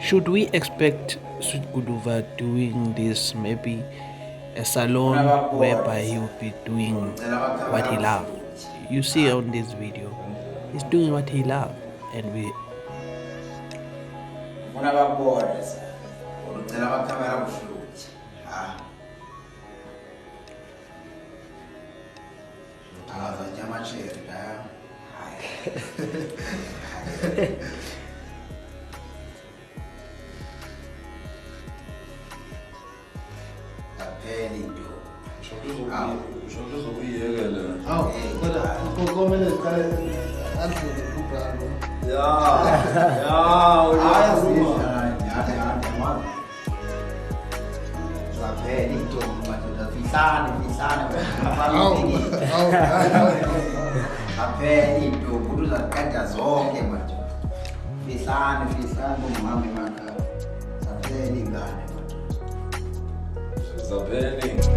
Should we expect Guluva doing this, maybe a salon whereby he will be doing what he loves? You see on this video, he's doing what he loves, and we Zapeni.